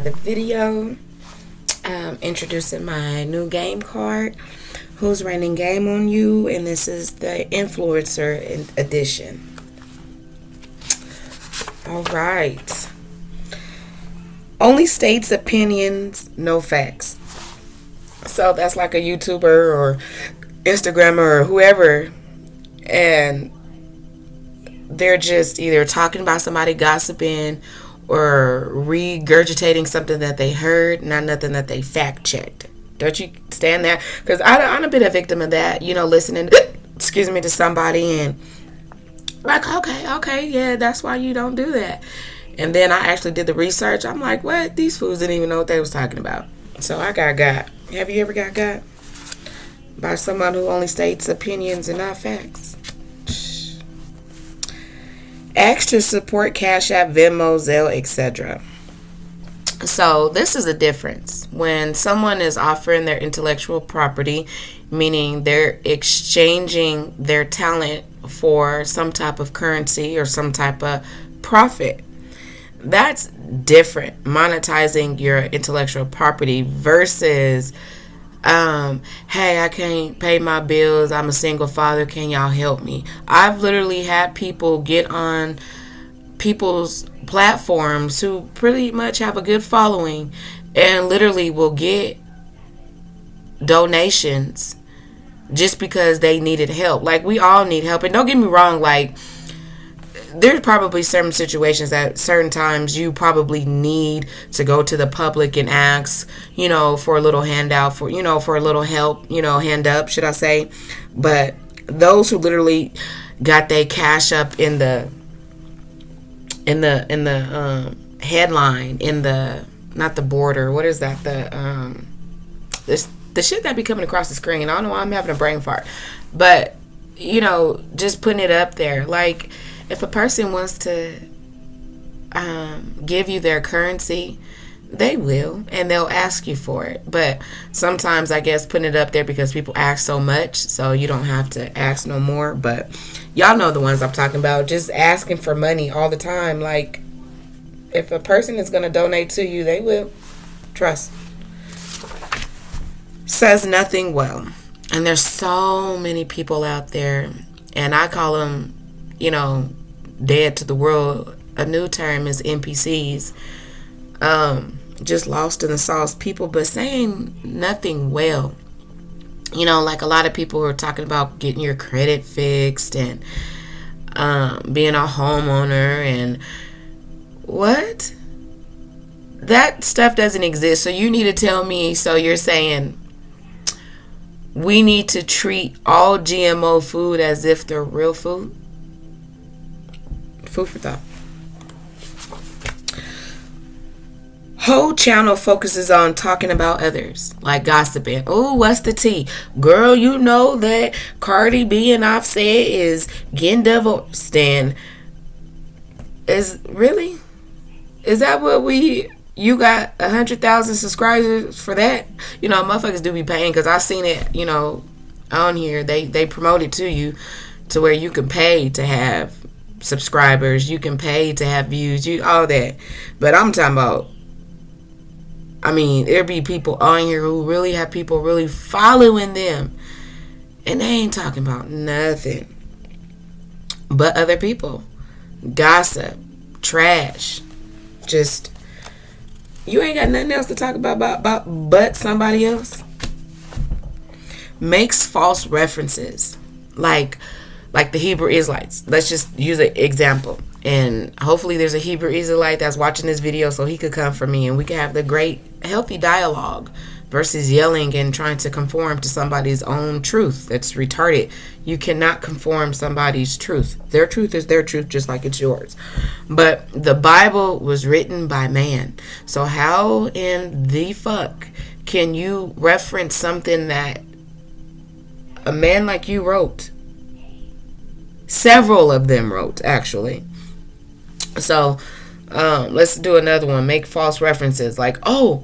The video introducing my new game card, Who's Raining Game on You, and this is the influencer edition. All right. Only states opinions, no facts. So that's like a YouTuber or Instagrammer or whoever, and they're just either talking about somebody, gossiping, or regurgitating something that they heard, not nothing that they fact checked. Don't you stand there? Because I'm a bit a victim of that, listening, to somebody and like, okay, yeah, that's why you don't do that. And then I actually did the research. I'm like, what? These fools didn't even know what they was talking about. So I got. Have you ever got by someone who only states opinions and not facts? Extra support, Cash App, Venmo, Zelle, etc. So this is a difference. When someone is offering their intellectual property, meaning they're exchanging their talent for some type of currency or some type of profit. That's different. Monetizing your intellectual property versus, hey, I can't pay my bills. I'm a single father. Can y'all help me? I've literally had people get on people's platforms who pretty much have a good following and literally will get donations just because they needed help. Like, we all need help. And don't get me wrong, like, there's probably certain situations at certain times you probably need to go to the public and ask, for a little handout, for a little help, hand up, should I say. But those who literally got their cash up in the headline, in the, not the border, what is that, the shit that be coming across the screen. I don't know why I'm having a brain fart, but just putting it up there. Like, if a person wants to give you their currency, they will, and they'll ask you for it. But sometimes, I guess, putting it up there because people ask so much, so you don't have to ask no more. But y'all know the ones I'm talking about, just asking for money all the time. Like, if a person is going to donate to you, they will. Trust. Says nothing well. And there's so many people out there, and I call them, dead to the world. A new term is NPCs. Just lost in the sauce people, but saying nothing well. Like a lot of people are talking about getting your credit fixed and being a homeowner and what? That stuff doesn't exist. So you need to tell me. So you're saying we need to treat all GMO food as if they're real food? Food for thought. Whole channel focuses on talking about others, like gossiping. Oh, what's the tea? Girl, you know that Cardi B and Offset is getting divorced. And is that what you got 100,000 subscribers for that? Motherfuckers do be paying, because I seen it, on here. They promote it to you to where you can pay to have subscribers, you can pay to have views, all that. But I'm talking about, there be people on here who really have people really following them, and they ain't talking about nothing but other people. Gossip, trash, just, you ain't got nothing else to talk about but somebody else. Makes false references, like the Hebrew Israelites. Let's just use an example. And hopefully there's a Hebrew Israelite that's watching this video so he could come for me and we can have the great, healthy dialogue versus yelling and trying to conform to somebody's own truth. That's retarded. You cannot conform somebody's truth. Their truth is their truth, just like it's yours. But the Bible was written by man. So how in the fuck can you reference something that a man like you wrote? Several of them wrote, actually. So let's do another one. Make false references like, the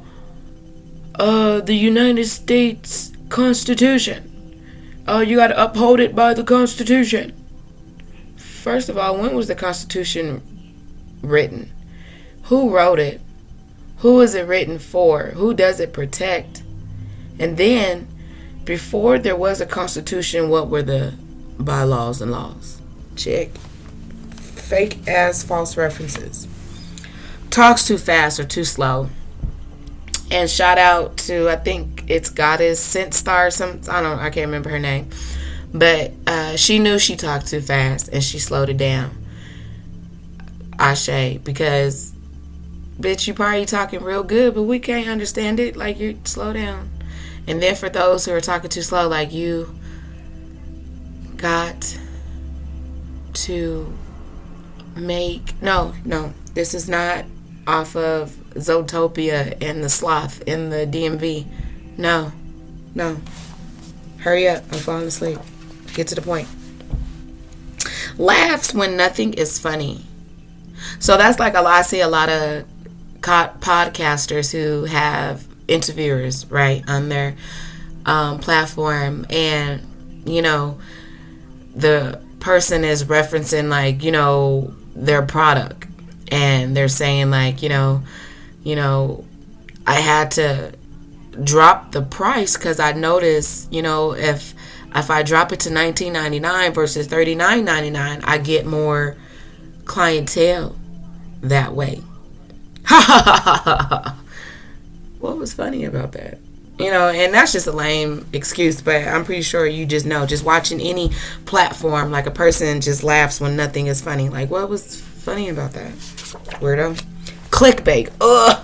United States Constitution. You got to uphold it by the Constitution. First of all, when was the Constitution written? Who wrote it? Who is it written for? Who does it protect? And then, before there was a constitution, what were the bylaws and laws? Check. Fake ass false references. Talks too fast or too slow. And shout out to, I think it's Goddess Scent Star, I can't remember her name. But she knew she talked too fast and she slowed it down. Ashe, because bitch, you probably talking real good, but we can't understand it. Like, you slow down. And then for those who are talking too slow, like, you got to make no, this is not off of Zootopia and the sloth in the DMV. No. Hurry up, I'm falling asleep. Get to the point. Laughs when nothing is funny. So that's like I see a lot of podcasters who have interviewers, right, on their platform, and the person is referencing, like, their product, and they're saying, like, I had to drop the price because I noticed, if I drop it to $19.99 versus $39.99, I get more clientele that way. What was funny about that? And that's just a lame excuse, but I'm pretty sure you just know. Just watching any platform, like, a person just laughs when nothing is funny. Like, what was funny about that? Weirdo. Clickbait. Ugh.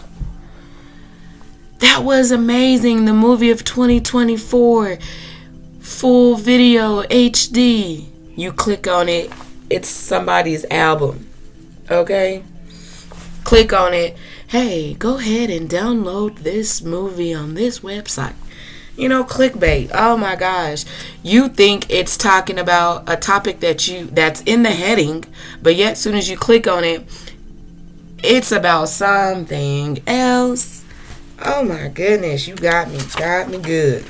That was amazing. The movie of 2024. Full video HD. You click on it. It's somebody's album. Okay? Click on it. Hey, go ahead and download this movie on this website. Clickbait. Oh my gosh. You think it's talking about a topic that's in the heading, but yet as soon as you click on it, it's about something else. Oh my goodness, you got me good.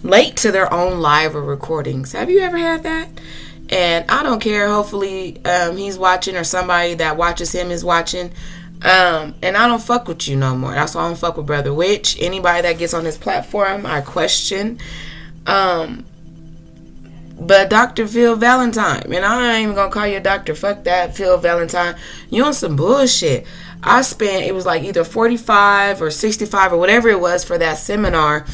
Late to their own live or recordings. Have you ever had that? And I don't care. Hopefully he's watching, or somebody that watches him is watching. And I don't fuck with you no more. That's why I don't fuck with Brother Witch. Anybody that gets on this platform, I question. But Dr. Phil Valentine, and I ain't even gonna call you a doctor. Fuck that, Phil Valentine. You on some bullshit. I spent, it was like either 45 or 65 or whatever it was for that seminar.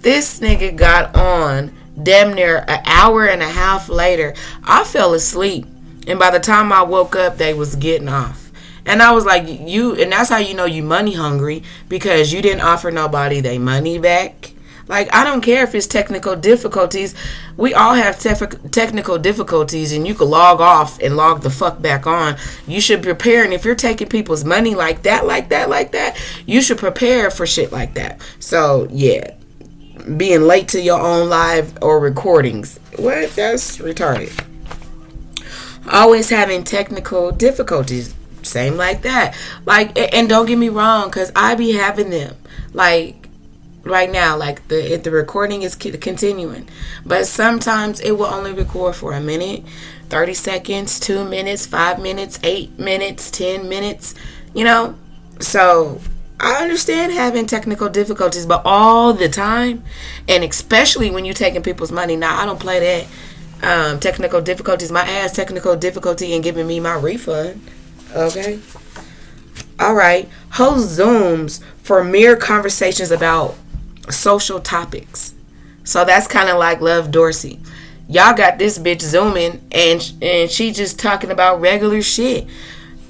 This nigga got on damn near an hour and a half later. I fell asleep, and by the time I woke up, they was getting off. And I was like, and that's how you know you money hungry, because you didn't offer nobody their money back. Like, I don't care if it's technical difficulties. We all have technical difficulties, and you can log off and log the fuck back on. You should prepare, and if you're taking people's money like that, you should prepare for shit like that. So, yeah. Being late to your own live or recordings. What? That's retarded. Always having technical difficulties. Same like that. Like, and don't get me wrong, because I be having them. Like, right now, like, the recording is continuing. But sometimes it will only record for a minute, 30 seconds, 2 minutes, 5 minutes, 8 minutes, 10 minutes, So I understand having technical difficulties, but all the time, and especially when you're taking people's money. Now, I don't play that. Technical difficulties, my ass technical difficulty in giving me my refund. Okay? Alright. Host Zooms for mere conversations about social topics. So that's kind of like Love Dorsey. Y'all got this bitch zooming, and she just talking about regular shit.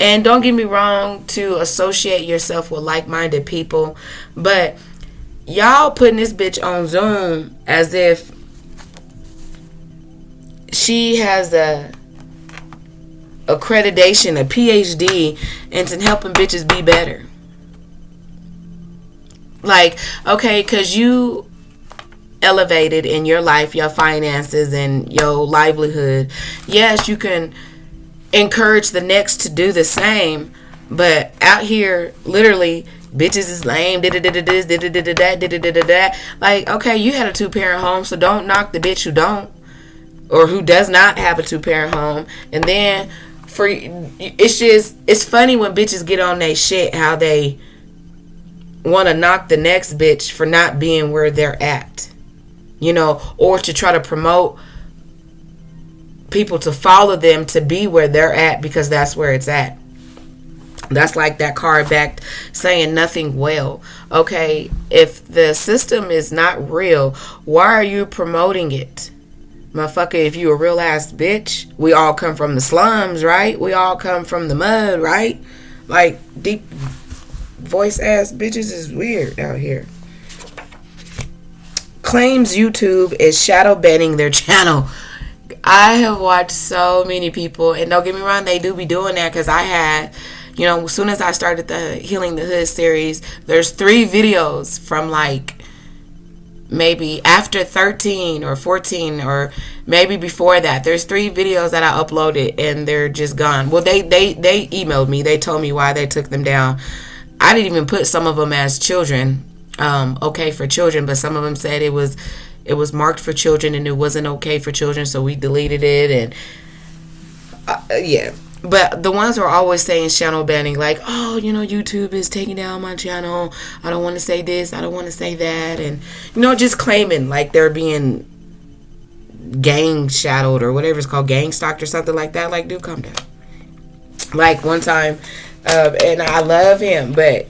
And don't get me wrong to associate yourself with like-minded people, but y'all putting this bitch on Zoom as if she has a accreditation, a PhD, into helping bitches be better. Like, okay, because you elevated in your life, your finances, and your livelihood. Yes, you can encourage the next to do the same, but out here, literally, bitches is lame, that. Like, okay, you had a 2-parent home, so don't knock the bitch who don't, or who does not have a 2-parent home. And then for it's funny when bitches get on they shit how they want to knock the next bitch for not being where they're at, or to try to promote people to follow them to be where they're at because that's where it's at. That's like that card back saying nothing well. Okay, if the system is not real, why are you promoting it? Motherfucker, if you a real ass bitch, we all come from the slums, right? We all come from the mud, right? Like, deep voice ass bitches is weird out here. Claims YouTube is shadow banning their channel. I have watched so many people, and don't get me wrong, they do be doing that because I had, as soon as I started the Healing the Hood series, there's 3 videos from like maybe after 13 or 14 or maybe before that. There's 3 videos that I uploaded and they're just gone. Well, they emailed me. They told me why they took them down. I didn't even put some of them as children, okay for children, but some of them said it was marked for children and it wasn't okay for children, so we deleted it. And yeah, but the ones who are always saying channel banning, like, oh, YouTube is taking down my channel, I don't want to say this, I don't want to say that, and just claiming like they're being gang shadowed or whatever it's called, gang stalked or something like that. Like, dude, calm down. Like one time, and I love him, but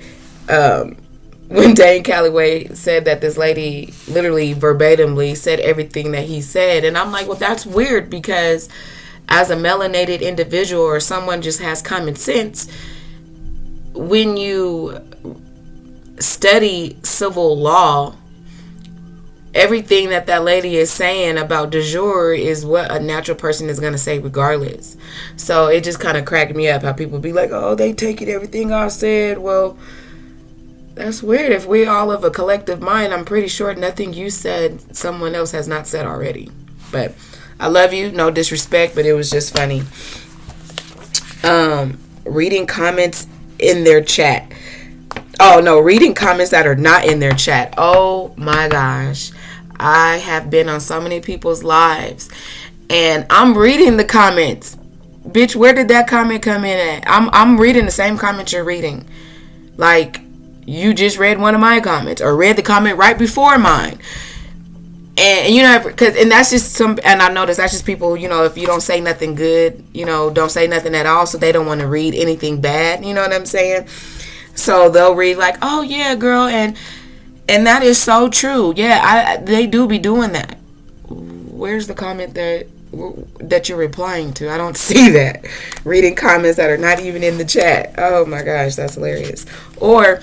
when Dane Calloway said that this lady literally verbatimly said everything that he said, and I'm like, well, that's weird, because as a melanated individual or someone just has common sense, when you study civil law, everything that lady is saying about de jure is what a natural person is going to say regardless. So it just kind of cracked me up how people be like, oh, they taking everything I said. Well, that's weird. If we all of a collective mind, I'm pretty sure nothing you said someone else has not said already. But I love you, no disrespect, but it was just funny. Reading comments in their chat. Oh no, reading comments that are not in their chat. Oh my gosh. I have been on so many people's lives and I'm reading the comments. Bitch, where did that comment come in at? I'm reading the same comments you're reading. Like, you just read one of my comments or read the comment right before mine. And and that's just and I notice that's just people, if you don't say nothing good, don't say nothing at all, so they don't want to read anything bad, you know what I'm saying? So they'll read like, oh yeah, girl, and that is so true. Yeah, they do be doing that. Where's the comment that you're replying to? I don't see that. Reading comments that are not even in the chat. Oh my gosh, that's hilarious. Or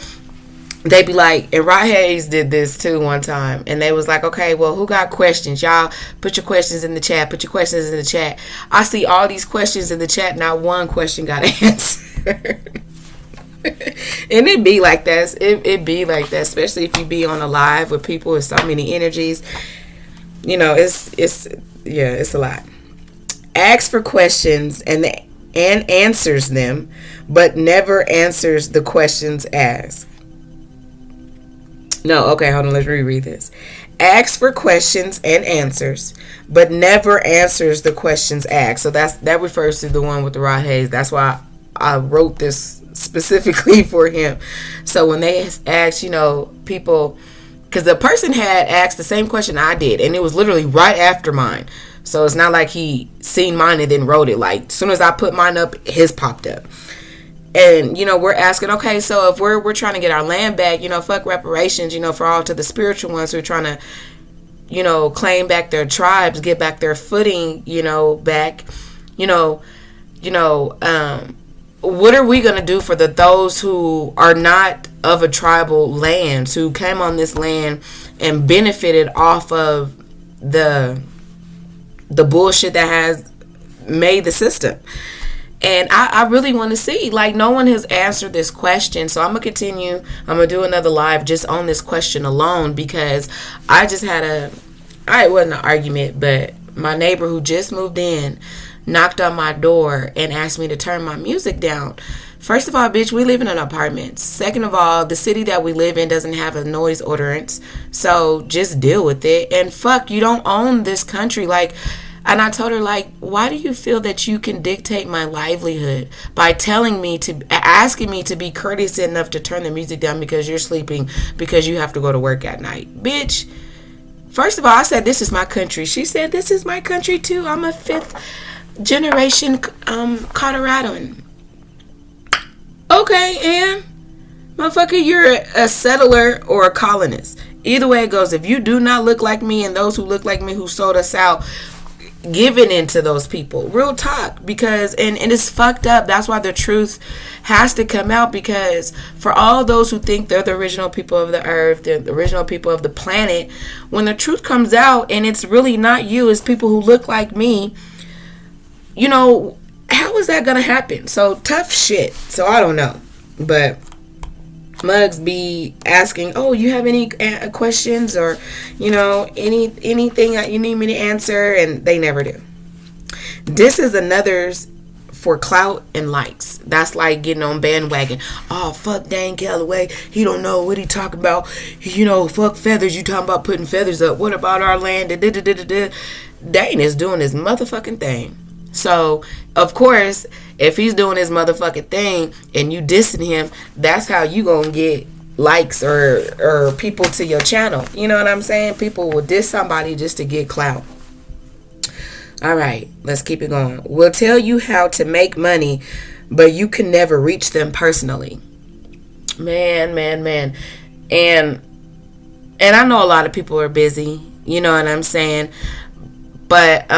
they be like, and Rod Hayes did this too one time, and they was like, okay, well, who got questions? Y'all put your questions in the chat. Put your questions in the chat. I see all these questions in the chat. Not one question got answered. And it be like that. It be like that, especially if you be on a live with people with so many energies. It's a lot. Asks for questions and answers them, but never answers the questions asked. No, okay, hold on, let's reread this. Asks for questions and answers, but never answers the questions asked. So that refers to the one with the Rod Hayes. That's why I wrote this specifically for him. So when they asked, people, because the person had asked the same question I did, and it was literally right after mine. So it's not like he seen mine and then wrote it. Like, as soon as I put mine up, his popped up. And, we're asking, okay, so if we're trying to get our land back, fuck reparations, for all to the spiritual ones who are trying to, claim back their tribes, get back their footing, back, what are we going to do for those who are not of a tribal land, who came on this land and benefited off of the bullshit that has made the system? And I really want to see, like, no one has answered this question. So I'm going to continue. I'm going to do another live just on this question alone, because I just had it wasn't an argument, but my neighbor who just moved in knocked on my door and asked me to turn my music down. First of all, bitch, we live in an apartment. Second of all, the city that we live in doesn't have a noise ordinance. So just deal with it. And fuck, you don't own this country. Like, And I told her, like, why do you feel that you can dictate my livelihood by asking me to be courteous enough to turn the music down because you're sleeping because you have to go to work at night? Bitch, first of all, I said, this is my country. She said, this is my country too. I'm a fifth generation Coloradoan. Okay, and motherfucker, you're a settler or a colonist. Either way it goes, if you do not look like me and those who look like me who sold us out, giving into those people. Real talk. Because, and it's fucked up. That's why the truth has to come out, because for all those who think they're the original people of the earth, they're the original people of the planet, when the truth comes out and it's really not you, it's people who look like me, you know, how is that gonna happen? So tough shit. So I don't know. But mugs be asking, oh, you have any questions, or you know, anything that you need me to answer, and they never do. This is another's for clout and likes. That's like getting on bandwagon. Oh, fuck Dan Calloway, he don't know what he talking about. You know, fuck feathers, you talking about putting feathers up. What about our land? Dane is doing his motherfucking thing. So of course, if he's doing his motherfucking thing and you dissing him, that's how you gonna get likes or people to your channel. You know what I'm saying? People will diss somebody just to get clout. All right, let's keep it going. We'll tell you how to make money, but you can never reach them personally. Man. And I know a lot of people are busy, you know what I'm saying? But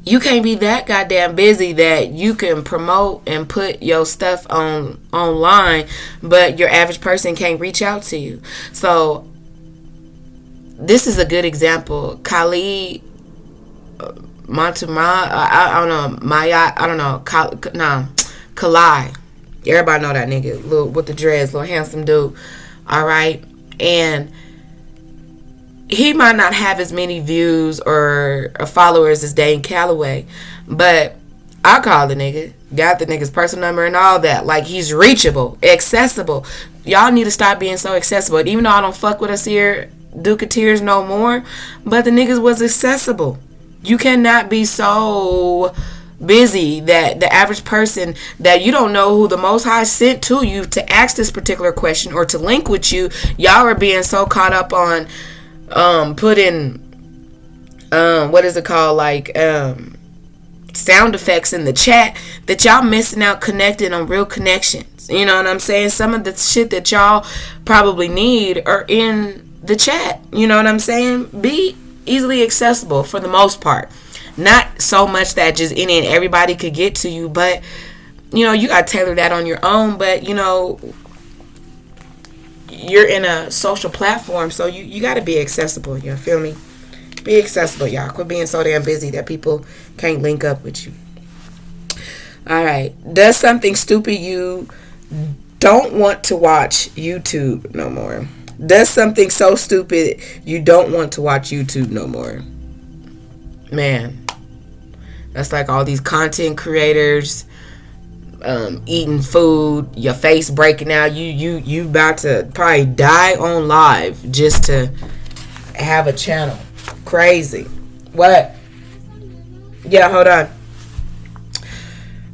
you can't be that goddamn busy that you can promote and put your stuff online, but your average person can't reach out to you. So this is a good example. Khalid Montuma, I don't know, Maya, I don't know, Kalai. Everybody know that nigga, little with the dreads, little handsome dude. All right, and he might not have as many views or followers as Dane Calloway, but I call the nigga, got the nigga's personal number and all that. Like, he's reachable, accessible. Y'all need to stop being so accessible. Even though I don't fuck with us here, Duketeers no more, but the niggas was accessible. You cannot be so busy that the average person, that you don't know who the Most High sent to you to ask this particular question or to link with you. Y'all are being so caught up on putting what is it called, like sound effects in the chat, that y'all missing out connecting on real connections. You know what I'm saying? Some of the shit that y'all probably need are in the chat. You know what I'm saying? Be easily accessible for the most part. Not so much that just any and everybody could get to you, but you know, you gotta tailor that on your own. But you know, you're in a social platform, so you got to be accessible. You feel me? Be accessible, y'all. Quit being so damn busy that people can't link up with you. All right. Does something stupid you don't want to watch YouTube no more? Does something so stupid you don't want to watch YouTube no more? Man, that's like all these content creators eating food, your face breaking out, you about to probably die on live just to have a channel. Crazy. What? Yeah, hold on.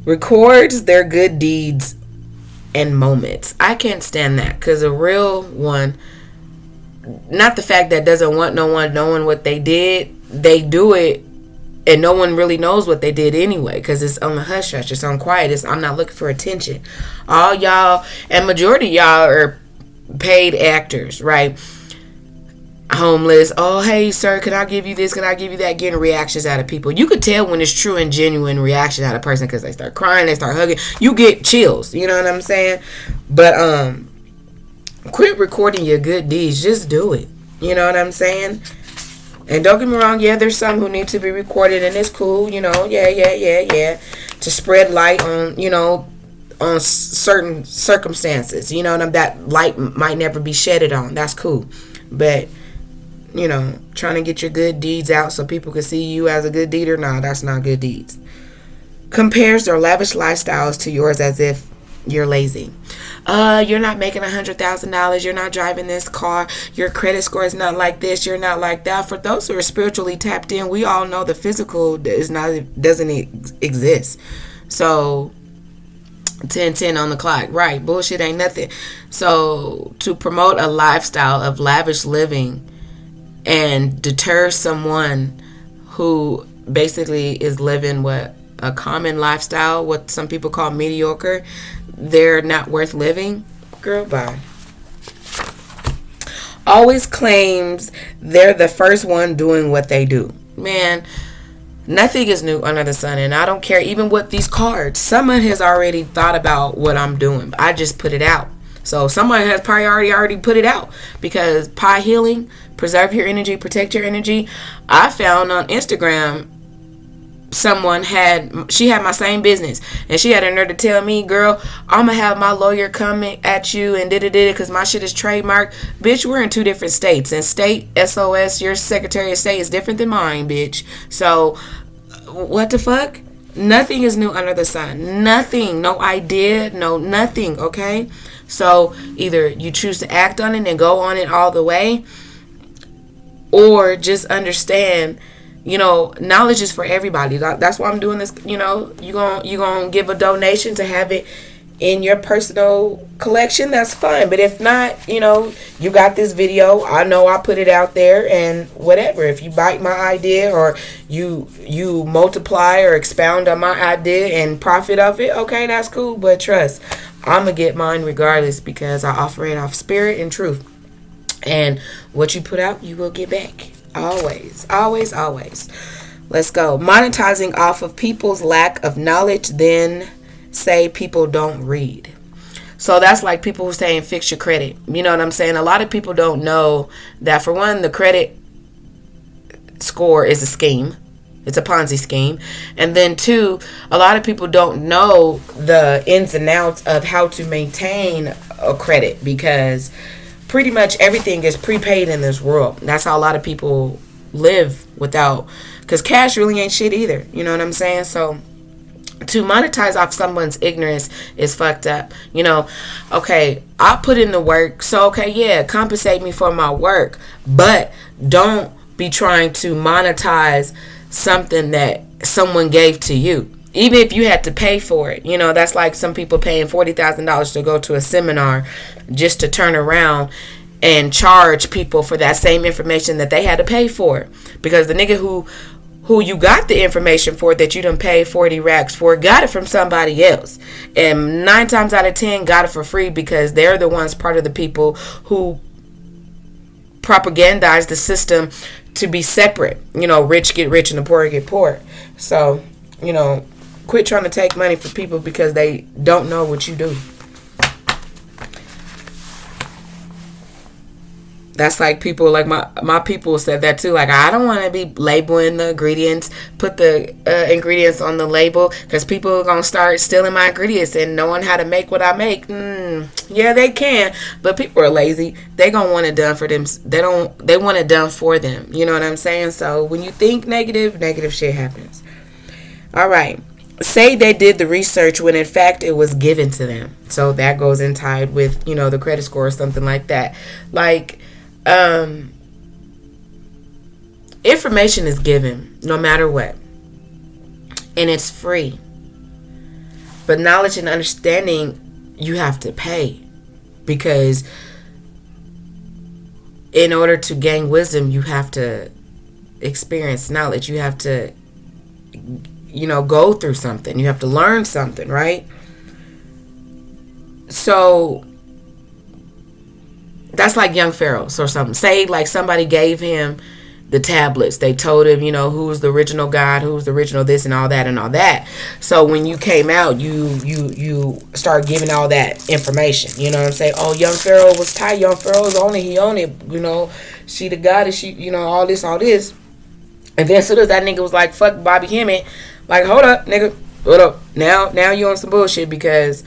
Records their good deeds and moments. I can't stand that, because a real one, not the fact that doesn't want no one knowing what they did, they do it and no one really knows what they did anyway, because it's on the hush hush. It's on quiet. I'm not looking for attention. All y'all, and majority of y'all are paid actors, right? Homeless. Oh, hey, sir, can I give you this? Can I give you that? Getting reactions out of people. You could tell when it's true and genuine reaction out of a person, because they start crying, they start hugging. You get chills. You know what I'm saying? But quit recording your good deeds. Just do it. You know what I'm saying? And don't get me wrong, yeah, there's some who need to be recorded, and it's cool, you know, yeah, to spread light on, you know, on certain circumstances, you know, that light might never be shedded on. That's cool. But, you know, trying to get your good deeds out so people can see you as a good deeder, nah, that's not good deeds. Compares their lavish lifestyles to yours as if you're lazy. you're not making $100,000, you're not driving this car, your credit score is not like this, you're not like that. For those who are spiritually tapped in, we all know the physical doesn't exist. So 10:10 on the clock, right? Bullshit ain't nothing. So to promote a lifestyle of lavish living and deter someone who basically is living what a common lifestyle, what some people call mediocre, they're not worth living. Girl, bye. Always claims they're the first one doing what they do. Man, nothing is new under the sun, and I don't care even with these cards. Someone has already thought about what I'm doing. I just put it out. So someone has probably already put it out, because Pi Healing, preserve your energy, protect your energy. I found on Instagram someone had my same business, and she had a nerve to tell me, girl, I'm gonna have my lawyer come at you and did it because my shit is trademarked. Bitch, we're in 2 different states, and state SOS, your Secretary of State is different than mine, bitch. So what the fuck? Nothing is new under the sun. Nothing. No idea. No nothing. Okay, so either you choose to act on it and go on it all the way, or just understand, knowledge is for everybody. That's why I'm doing this. You gonna give a donation to have it in your personal collection. That's fine. But if not, you got this video. I know I put it out there, and whatever. If you bite my idea, or you multiply or expound on my idea and profit off it, okay, that's cool. But trust, I'm gonna get mine regardless, because I offer it off spirit and truth. And what you put out, you will get back. Always, always, always. Let's go. Monetizing off of people's lack of knowledge, then say people don't read. So that's like people who saying fix your credit. You know what I'm saying? A lot of people don't know that, for one, the credit score is a scheme. It's a Ponzi scheme. And then 2, a lot of people don't know the ins and outs of how to maintain a credit, because pretty much everything is prepaid in this world. That's how a lot of people live without, because cash really ain't shit either. You know what I'm saying? So to monetize off someone's ignorance is fucked up. Okay, I put in the work, so okay, yeah, compensate me for my work, but don't be trying to monetize something that someone gave to you. Even if you had to pay for it, that's like some people paying $40,000 to go to a seminar just to turn around and charge people for that same information that they had to pay for. Because the nigga who you got the information for, that you done paid 40 racks for, got it from somebody else. And 9 times out of 10 got it for free, because they're the ones, part of the people who propagandize the system to be separate. Rich get rich and the poor get poor. So, quit trying to take money from people because they don't know what you do. That's like people, like my people said that too. Like, I don't want to be labeling the ingredients, put the ingredients on the label, because people are going to start stealing my ingredients and knowing how to make what I make. Yeah, they can, but people are lazy. They going to want it done for them. They want it done for them. You know what I'm saying? So when you think negative shit happens. All right. Say they did the research when in fact it was given to them. So that goes in tied with, the credit score or something like that. Like, information is given no matter what, and it's free. But knowledge and understanding, you have to pay, because in order to gain wisdom, you have to experience knowledge. You have to go through something. You have to learn something, right? So that's like young Pharaohs or something. Say like somebody gave him the tablets. They told him, who's the original God, who's the original this and all that and all that. So when you came out, you start giving all that information. You know what I'm saying? Oh, young Pharaoh was tight. Young Pharaoh was on it. He on it. She the goddess. She, all this. And then as soon as that nigga was like, fuck Bobby Hemmett, like, hold up, nigga, hold up. Now you on some bullshit, because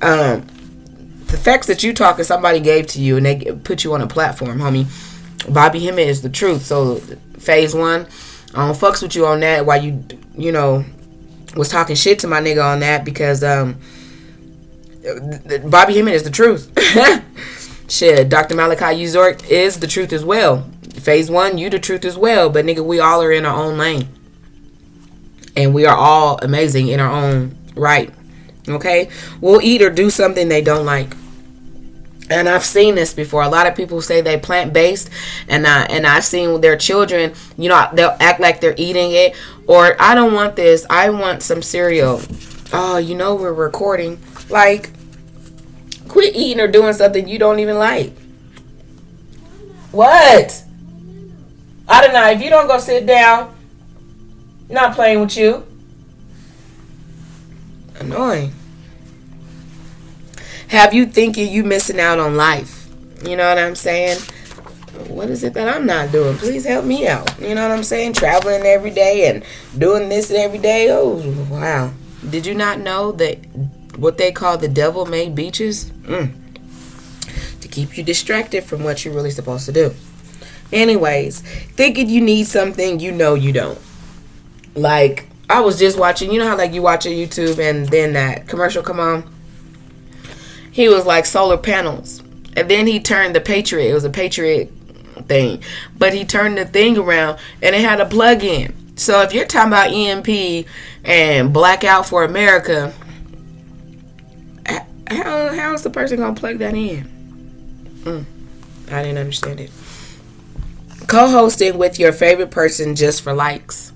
the facts that you talking somebody gave to you and they put you on a platform, homie. Bobby Hemmett is the truth. So phase 1, I don't fucks with you on that, while you was talking shit to my nigga on that, because Bobby Hemming is the truth. Shit, Dr. Malachi Uzort is the truth as well. Phase 1, you the truth as well. But nigga, we all are in our own lane. And we are all amazing in our own right. Okay? We'll eat or do something they don't like. And I've seen this before. A lot of people say they plant-based, and I've seen their children, you know, they'll act like they're eating it. Or, I don't want this. I want some cereal. Oh, you know we're recording. Like, quit eating or doing something you don't even like. What? I don't know. If you don't go sit down, I'm not playing with you. Annoying. Have you thinking you missing out on life? You know what I'm saying? What is it that I'm not doing? Please help me out. You know what I'm saying? Traveling every day and doing this every day. Oh, wow. Did you not know that what they call the devil made beaches? To keep you distracted from what you're really supposed to do. Anyways, thinking you need something you know you don't. Like, I was just watching, you know how like you watch a YouTube and then that commercial come on? He was like solar panels. And then he turned the Patriot. It was a Patriot thing. But he turned the thing around and it had a plug-in. So if you're talking about EMP and blackout for America, how is the person going to plug that in? I didn't understand it. Co-hosting with your favorite person just for likes.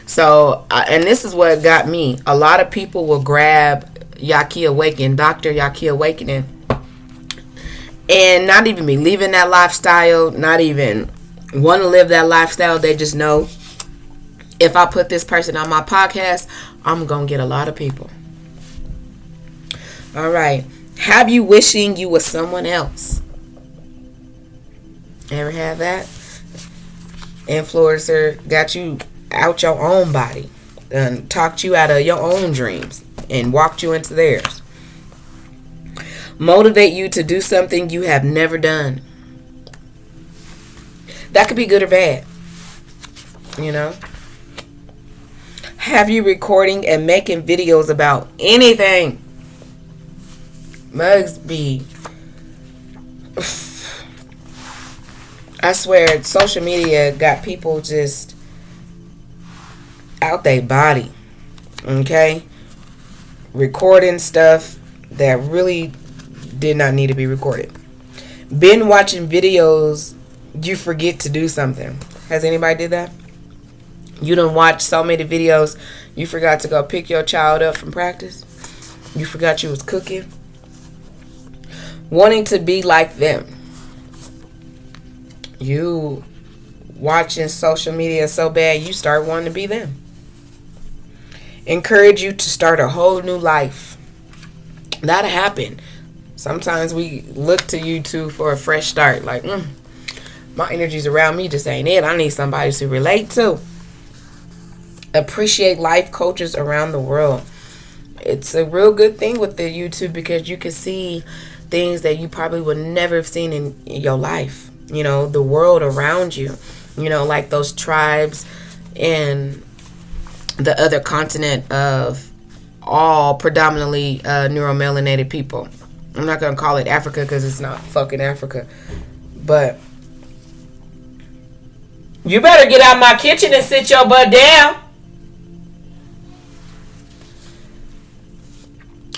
So, and this is what got me. A lot of people will grab Yaki Awakening, Dr. Yaki Awakening, and not even be leaving that lifestyle, not even want to live that lifestyle. They just know, if I put this person on my podcast, I'm going to get a lot of people. All right. Have you wishing you was someone else? Ever have that? Influencer got you out your own body and talked you out of your own dreams and walked you into theirs. Motivate you to do something you have never done. That could be good or bad. You know? Have you recording and making videos about anything? Mugs be. I swear, social media got people just out their body. Okay? Recording stuff that really did not need to be recorded. Been watching videos, you forget to do something. Has anybody did that? You done watched so many videos, you forgot to go pick your child up from practice. You forgot you was cooking. Wanting to be like them. You watching social media so bad, you start wanting to be them. Encourage you to start a whole new life. That'll happen. Sometimes we look to YouTube for a fresh start. Like, my energy's around me just ain't it. I need somebody to relate to. Appreciate life coaches around the world. It's a real good thing with the YouTube because you can see things that you probably would never have seen in your life. You know, the world around you. You know, like those tribes in the other continent of all predominantly neuromelanated people. I'm not going to call it Africa because it's not fucking Africa. But you better get out my kitchen and sit your butt down.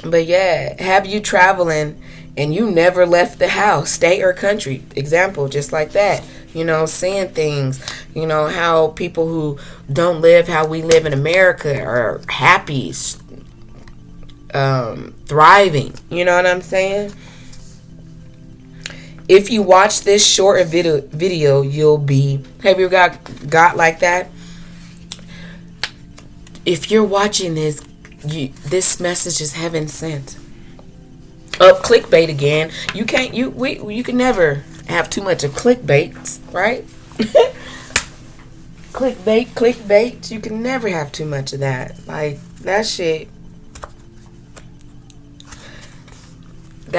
But yeah, have you traveling and you never left the house, state or country? Example, just like that. You know, seeing things. You know, how people who don't live how we live in America are happy, thriving. You know what I'm saying? If you watch this short video, you'll be. Have you got like that? If you're watching this, this message is heaven sent. Clickbait again. You can't. You can never have too much of clickbait, right? Clickbait. You can never have too much of that. Like, that shit